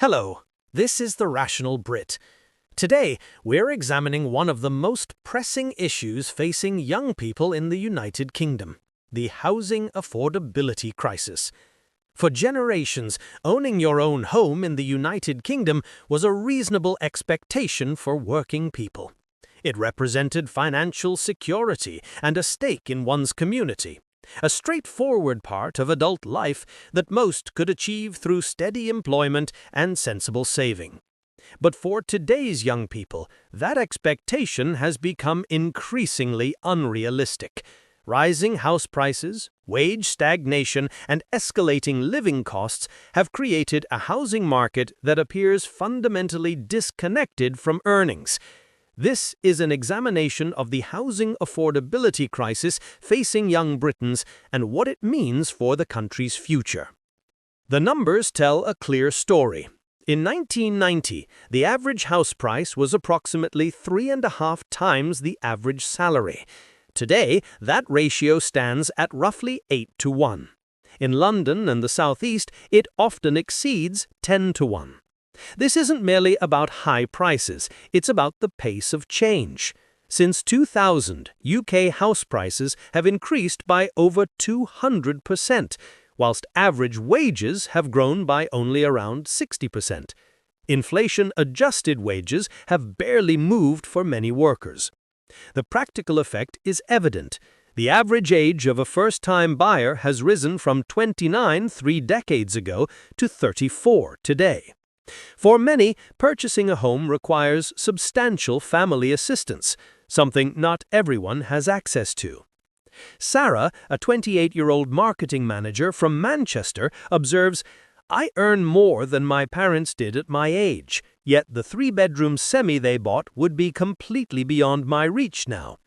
Hello, this is The Rational Brit. Today, we're examining one of the most pressing issues facing young people in the United Kingdom, the housing affordability crisis. For generations, owning your own home in the United Kingdom was a reasonable expectation for working people. It represented financial security and a stake in one's community, a straightforward part of adult life that most could achieve through steady employment and sensible saving. But for today's young people, that expectation has become increasingly unrealistic. Rising house prices, wage stagnation, and escalating living costs have created a housing market that appears fundamentally disconnected from earnings. This is an examination of the housing affordability crisis facing young Britons and what it means for the country's future. The numbers tell a clear story. In 1990, the average house price was approximately 3.5 times the average salary. Today, that ratio stands at roughly 8-to-1. In London and the South East, it often exceeds 10-to-1. This isn't merely about high prices, it's about the pace of change. Since 2000, UK house prices have increased by over 200%, whilst average wages have grown by only around 60%. Inflation-adjusted wages have barely moved for many workers. The practical effect is evident. The average age of a first-time buyer has risen from 29 3 decades ago to 34 today. For many, purchasing a home requires substantial family assistance, something not everyone has access to. Sarah, a 28-year-old marketing manager from Manchester, observes, "I earn more than my parents did at my age, yet the 3-bedroom semi they bought would be completely beyond my reach now.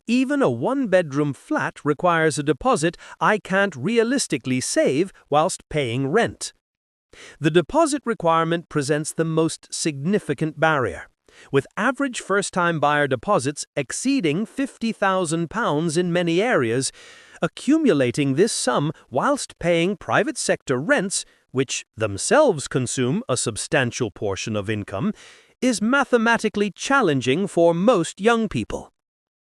Even a 1-bedroom flat requires a deposit I can't realistically save whilst paying rent." The deposit requirement presents the most significant barrier, with average first-time buyer deposits exceeding £50,000 in many areas. Accumulating this sum whilst paying private sector rents, which themselves consume a substantial portion of income, is mathematically challenging for most young people.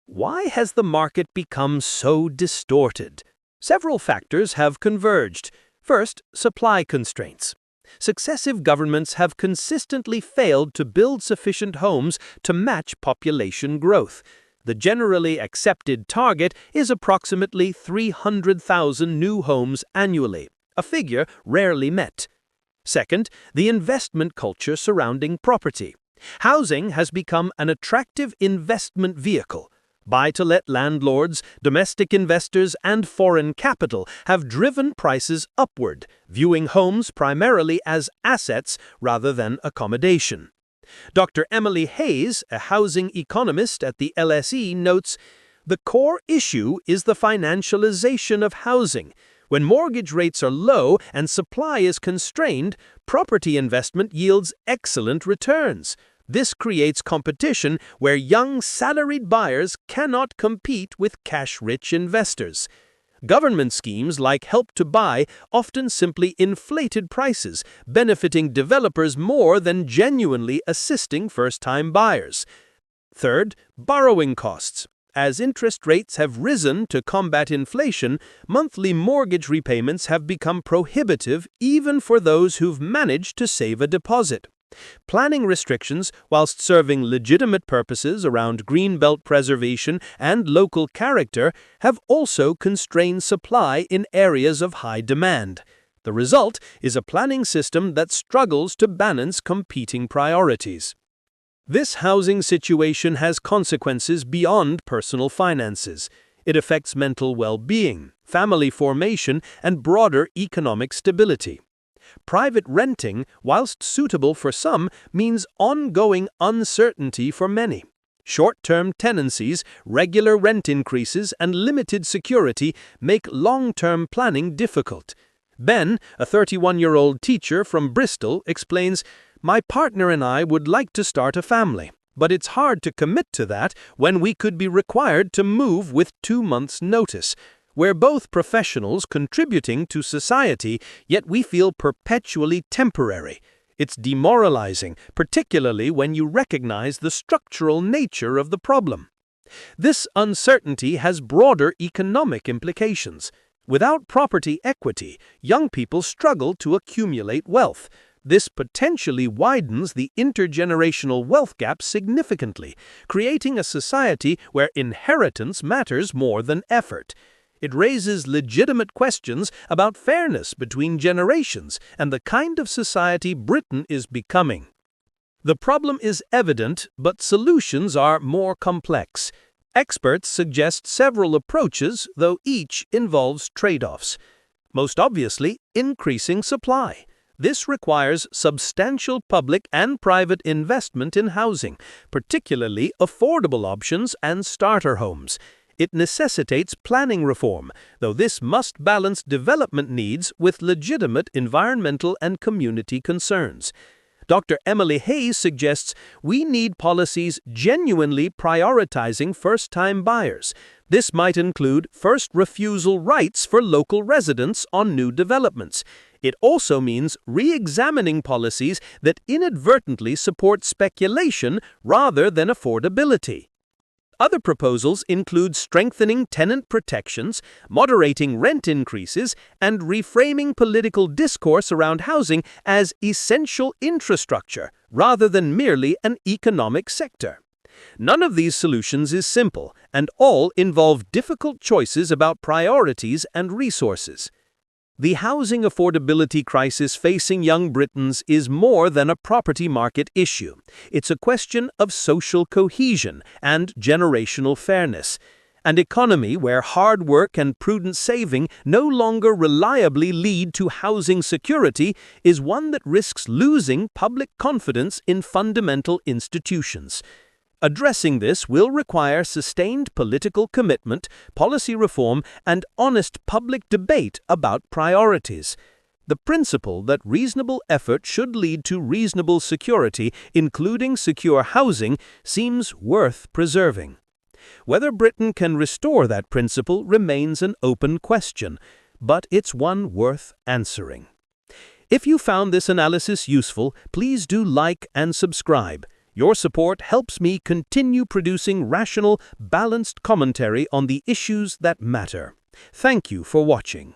Why has the market become so distorted? Several factors have converged. First, supply constraints. Successive governments have consistently failed to build sufficient homes to match population growth. The generally accepted target is approximately 300,000 new homes annually, a figure rarely met. Second, the investment culture surrounding property. Housing has become an attractive investment vehicle. Buy-to-let landlords, domestic investors, and foreign capital have driven prices upward, viewing homes primarily as assets rather than accommodation. Dr. Emily Hayes, a housing economist at the LSE, notes, "The core issue is the financialization of housing. When mortgage rates are low and supply is constrained, property investment yields excellent returns. This creates competition where young salaried buyers cannot compete with cash-rich investors. Government schemes like Help to Buy often simply inflated prices, benefiting developers more than genuinely assisting first-time buyers." Third, borrowing costs. As interest rates have risen to combat inflation, monthly mortgage repayments have become prohibitive even for those who've managed to save a deposit. Planning restrictions, whilst serving legitimate purposes around greenbelt preservation and local character, have also constrained supply in areas of high demand. The result is a planning system that struggles to balance competing priorities. This housing situation has consequences beyond personal finances. It affects mental well-being, family formation, and broader economic stability. Private renting, whilst suitable for some, means ongoing uncertainty for many. Short-term tenancies, regular rent increases, and limited security make long-term planning difficult. Ben, a 31-year-old teacher from Bristol, explains, "My partner and I would like to start a family, but it's hard to commit to that when we could be required to move with 2 months' notice. We're both professionals contributing to society, yet we feel perpetually temporary. It's demoralizing, particularly when you recognize the structural nature of the problem. This uncertainty has broader economic implications. Without property equity, young people struggle to accumulate wealth. This potentially widens the intergenerational wealth gap significantly, creating a society where inheritance matters more than effort. It raises legitimate questions about fairness between generations and the kind of society Britain is becoming. The problem is evident, but solutions are more complex. Experts suggest several approaches, though each involves trade-offs. Most obviously, increasing supply. This requires substantial public and private investment in housing, particularly affordable options and starter homes. It necessitates planning reform, though this must balance development needs with legitimate environmental and community concerns. Dr. Emily Hayes suggests we need policies genuinely prioritizing first-time buyers. This might include first refusal rights for local residents on new developments. It also means re-examining policies that inadvertently support speculation rather than affordability. Other proposals include strengthening tenant protections, moderating rent increases, and reframing political discourse around housing as essential infrastructure rather than merely an economic sector. None of these solutions is simple, and all involve difficult choices about priorities and resources. The housing affordability crisis facing young Britons is more than a property market issue. It's a question of social cohesion and generational fairness. An economy where hard work and prudent saving no longer reliably lead to housing security is one that risks losing public confidence in fundamental institutions. Addressing this will require sustained political commitment, policy reform, and honest public debate about priorities. The principle that reasonable effort should lead to reasonable security, including secure housing, seems worth preserving. Whether Britain can restore that principle remains an open question, but it's one worth answering. If you found this analysis useful, please do like and subscribe. Your support helps me continue producing rational, balanced commentary on the issues that matter. Thank you for watching.